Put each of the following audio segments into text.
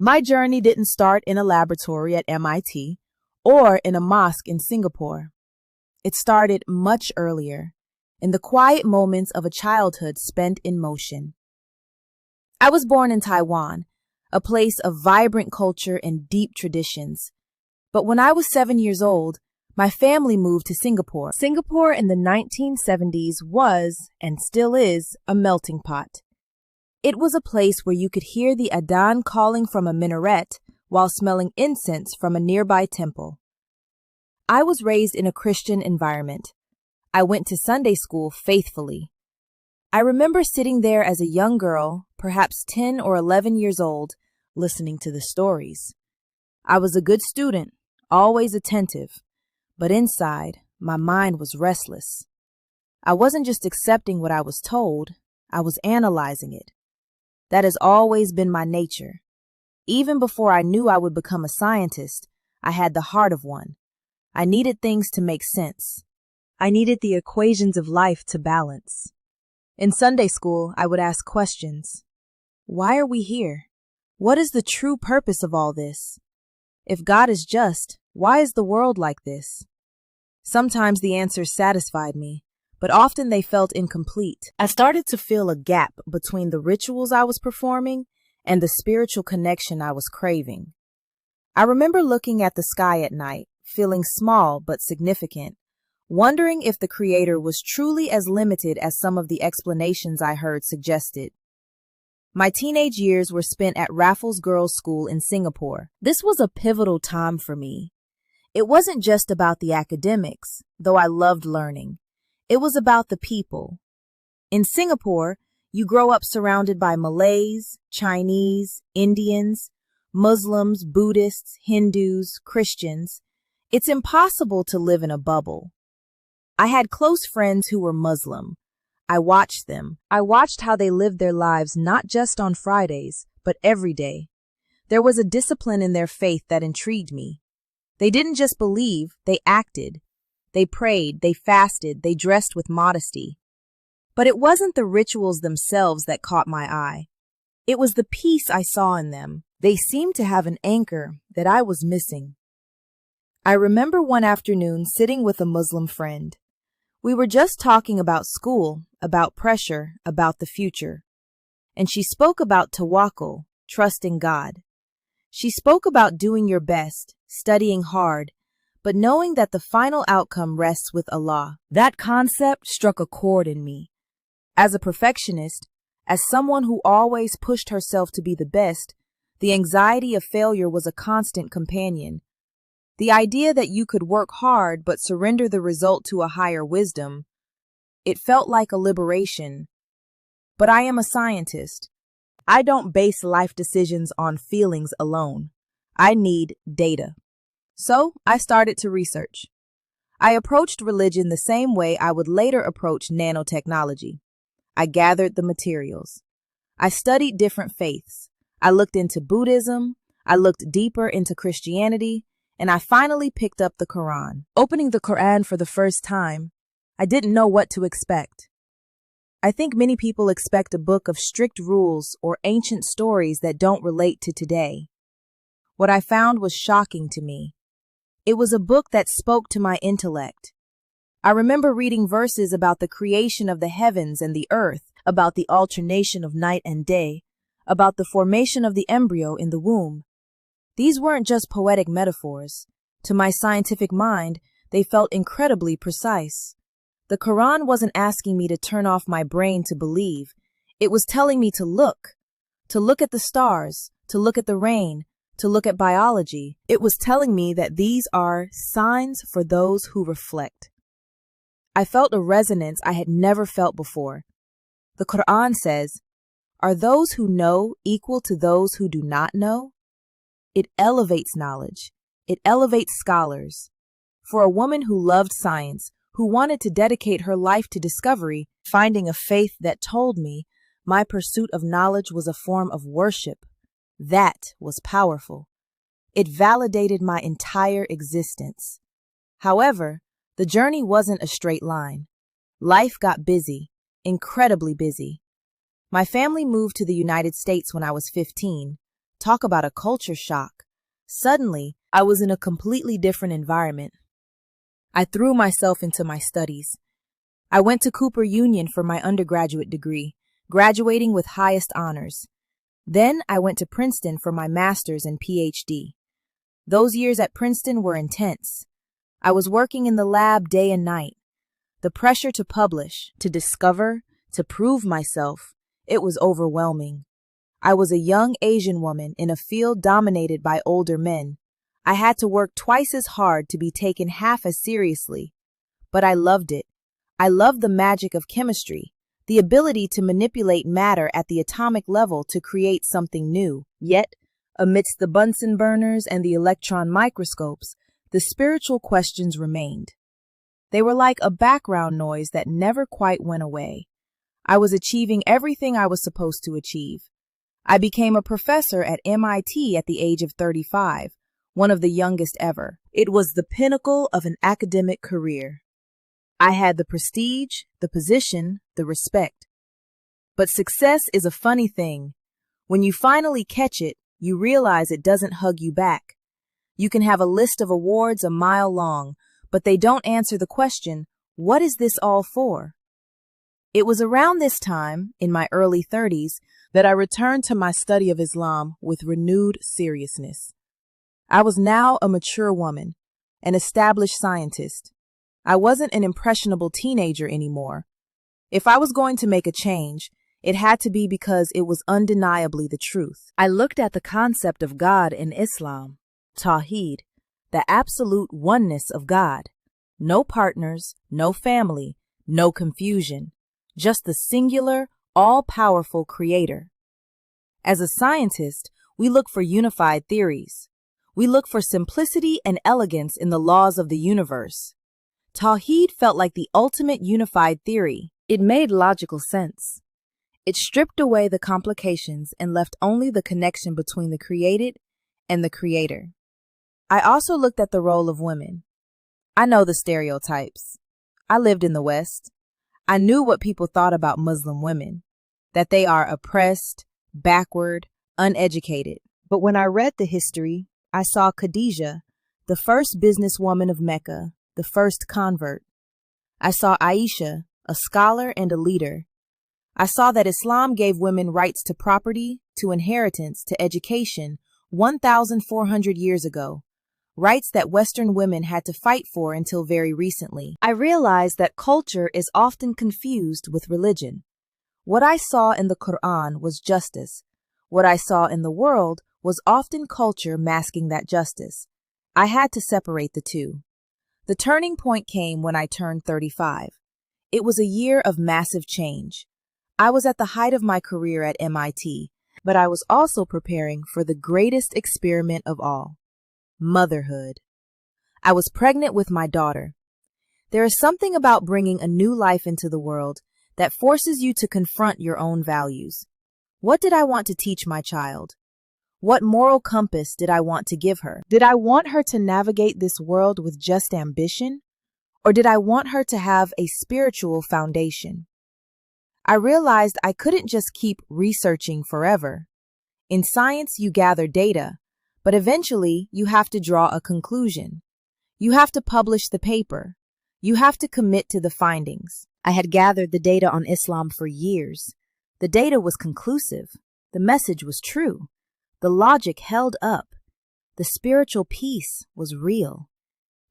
My journey didn't start in a laboratory at MIT or in a mosque in Singapore. It started much earlier, in the quiet moments of a childhood spent in motion. I was born in Taiwan, a place of vibrant culture and deep traditions. But when I was 7 years old, my family moved to Singapore. Singapore in the 1970s was, and still is, a melting pot. It was a place where you could hear the adhan calling from a minaret while smelling incense from a nearby temple. I was raised in a Christian environment. I went to Sunday school faithfully. I remember sitting there as a young girl, perhaps 10 or 11 years old, listening to the stories. I was a good student, always attentive, but inside, my mind was restless. I wasn't just accepting what I was told, I was analyzing it. That has always been my nature. Even before I knew I would become a scientist, I had the heart of one. I needed things to make sense. I needed the equations of life to balance. In Sunday school, I would ask questions. Why are we here? What is the true purpose of all this? If God is just, why is the world like this? Sometimes the answers satisfied me, but often they felt incomplete. I started to feel a gap between the rituals I was performing and the spiritual connection I was craving. I remember looking at the sky at night, feeling small but significant, wondering if the Creator was truly as limited as some of the explanations I heard suggested. My teenage years were spent at Raffles Girls' School in Singapore. This was a pivotal time for me. It wasn't just about the academics, though I loved learning. It was about the people. In Singapore, you grow up surrounded by Malays, Chinese, Indians, Muslims, Buddhists, Hindus, Christians. It's impossible to live in a bubble. I had close friends who were Muslim. I watched them. I watched how they lived their lives not just on Fridays, but every day. There was a discipline in their faith that intrigued me. They didn't just believe, they acted. They prayed, they fasted, they dressed with modesty. But it wasn't the rituals themselves that caught my eye. It was the peace I saw in them. They seemed to have an anchor that I was missing. I remember one afternoon sitting with a Muslim friend. We were just talking about school, about pressure, about the future. And she spoke about tawakkul, trusting God. She spoke about doing your best, studying hard, but knowing that the final outcome rests with Allah. That concept struck a chord in me. As a perfectionist, as someone who always pushed herself to be the best, the anxiety of failure was a constant companion. The idea that you could work hard but surrender the result to a higher wisdom, it felt like a liberation. But I am a scientist. I don't base life decisions on feelings alone. I need data. So I started to research. I approached religion the same way I would later approach nanotechnology. I gathered the materials. I studied different faiths. I looked into Buddhism. I looked deeper into Christianity. And I finally picked up the Quran. Opening the Quran for the first time, I didn't know what to expect. I think many people expect a book of strict rules or ancient stories that don't relate to today. What I found was shocking to me. It was a book that spoke to my intellect. I remember reading verses about the creation of the heavens and the earth, about the alternation of night and day, about the formation of the embryo in the womb. These weren't just poetic metaphors. To my scientific mind, they felt incredibly precise. The Quran wasn't asking me to turn off my brain to believe. It was telling me to look at the stars, to look at the rain, to look at biology. It was telling me that these are signs for those who reflect. I felt a resonance I had never felt before. The Quran says, "Are those who know equal to those who do not know?" It elevates knowledge. It elevates scholars. For a woman who loved science, who wanted to dedicate her life to discovery, finding a faith that told me my pursuit of knowledge was a form of worship, that was powerful. It validated my entire existence. However, the journey wasn't a straight line. Life got busy, incredibly busy. My family moved to the United States when I was 15. Talk about a culture shock. Suddenly, I was in a completely different environment. I threw myself into my studies. I went to Cooper Union for my undergraduate degree, graduating with highest honors. Then I went to Princeton for my master's and PhD. Those years at Princeton were intense. I was working in the lab day and night. The pressure to publish, to discover, to prove myself, it was overwhelming. I was a young Asian woman in a field dominated by older men. I had to work twice as hard to be taken half as seriously. But I loved it. I loved the magic of chemistry, the ability to manipulate matter at the atomic level to create something new. Yet, amidst the Bunsen burners and the electron microscopes, the spiritual questions remained. They were like a background noise that never quite went away. I was achieving everything I was supposed to achieve. I became a professor at MIT at the age of 35, one of the youngest ever. It was the pinnacle of an academic career. I had the prestige, the position, the respect. But success is a funny thing. When you finally catch it, you realize it doesn't hug you back. You can have a list of awards a mile long, but they don't answer the question, what is this all for? It was around this time, in my early 30s, that I returned to my study of Islam with renewed seriousness. I was now a mature woman, an established scientist. I wasn't an impressionable teenager anymore. If I was going to make a change, it had to be because it was undeniably the truth. I looked at the concept of God in Islam, Tawheed, the absolute oneness of God. No partners, no family, no confusion, just the singular, all-powerful creator. As a scientist, we look for unified theories. We look for simplicity and elegance in the laws of the universe. Tawheed felt like the ultimate unified theory. It made logical sense. It stripped away the complications and left only the connection between the created and the creator. I also looked at the role of women. I know the stereotypes. I lived in the West. I knew what people thought about Muslim women, that they are oppressed, backward, uneducated. But when I read the history, I saw Khadijah, the first businesswoman of Mecca, the first convert. I saw Aisha, a scholar and a leader. I saw that Islam gave women rights to property, to inheritance, to education 1,400 years ago, rights that Western women had to fight for until very recently. I realized that culture is often confused with religion. What I saw in the Quran was justice. What I saw in the world was often culture masking that justice. I had to separate the two. The turning point came when I turned 35. It was a year of massive change. I was at the height of my career at MIT, but I was also preparing for the greatest experiment of all, motherhood. I was pregnant with my daughter. There is something about bringing a new life into the world that forces you to confront your own values. What did I want to teach my child? What moral compass did I want to give her? Did I want her to navigate this world with just ambition? Or did I want her to have a spiritual foundation? I realized I couldn't just keep researching forever. In science, you gather data, but eventually you have to draw a conclusion. You have to publish the paper. You have to commit to the findings. I had gathered the data on Islam for years. The data was conclusive. The message was true. The logic held up. The spiritual piece was real.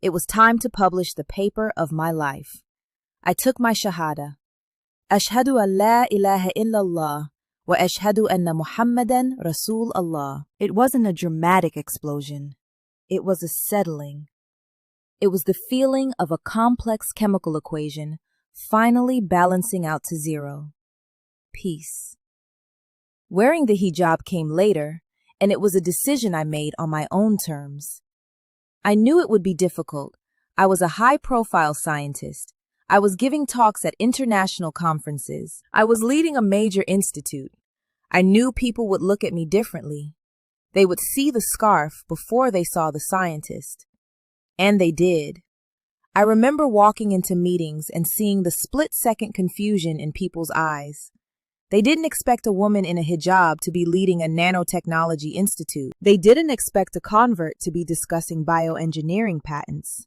It was time to publish the paper of my life. I took my shahada. Ashhadu an la ilaha illallah wa ashhadu anna Muhammadan Rasul Allah. It wasn't a dramatic explosion. It was a settling. It was the feeling of a complex chemical equation finally balancing out to zero. Peace. Wearing the hijab came later, and it was a decision I made on my own terms. I knew it would be difficult. I was a high-profile scientist. I was giving talks at international conferences. I was leading a major institute. I knew people would look at me differently. They would see the scarf before they saw the scientist. And they did. I remember walking into meetings and seeing the split-second confusion in people's eyes. They didn't expect a woman in a hijab to be leading a nanotechnology institute. They didn't expect a convert to be discussing bioengineering patents.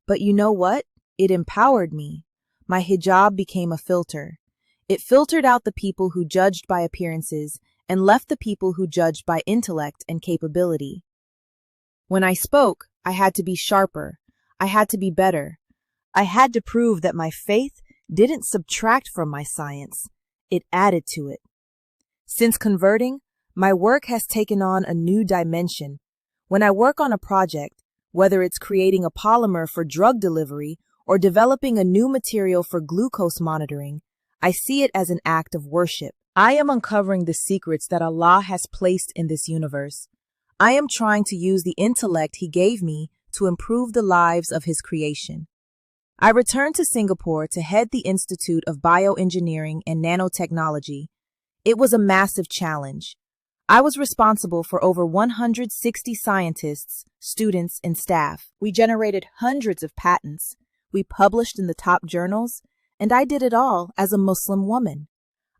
But you know what? It empowered me. My hijab became a filter. It filtered out the people who judged by appearances and left the people who judged by intellect and capability. When I spoke, I had to be sharper. I had to be better. I had to prove that my faith didn't subtract from my science. It added to it. Since converting, my work has taken on a new dimension. When I work on a project, whether it's creating a polymer for drug delivery or developing a new material for glucose monitoring, I see it as an act of worship. I am uncovering the secrets that Allah has placed in this universe. I am trying to use the intellect He gave me to improve the lives of His creation. I returned to Singapore to head the Institute of Bioengineering and Nanotechnology. It was a massive challenge. I was responsible for over 160 scientists, students, and staff. We generated hundreds of patents. We published in the top journals, and I did it all as a Muslim woman.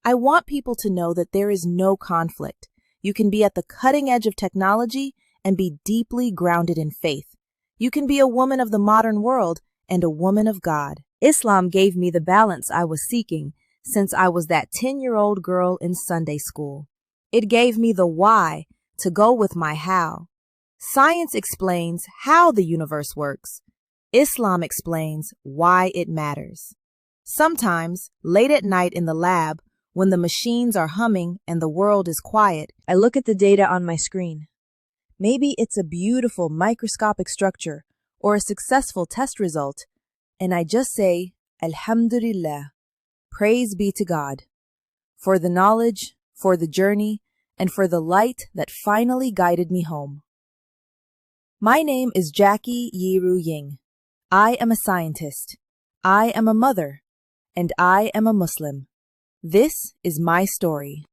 I want people to know that there is no conflict. You can be at the cutting edge of technology and be deeply grounded in faith. You can be a woman of the modern world and a woman of God. Islam gave me the balance I was seeking since I was that 10-year-old girl in Sunday school. It gave me the why to go with my how. Science explains how the universe works. Islam explains why it matters. Sometimes, late at night in the lab, when the machines are humming and the world is quiet, I look at the data on my screen. Maybe it's a beautiful microscopic structure or a successful test result, and I just say, Alhamdulillah, praise be to God, for the knowledge, for the journey, and for the light that finally guided me home. My name is Jackie Yiru Ying. I am a scientist. I am a mother. And I am a Muslim. This is my story.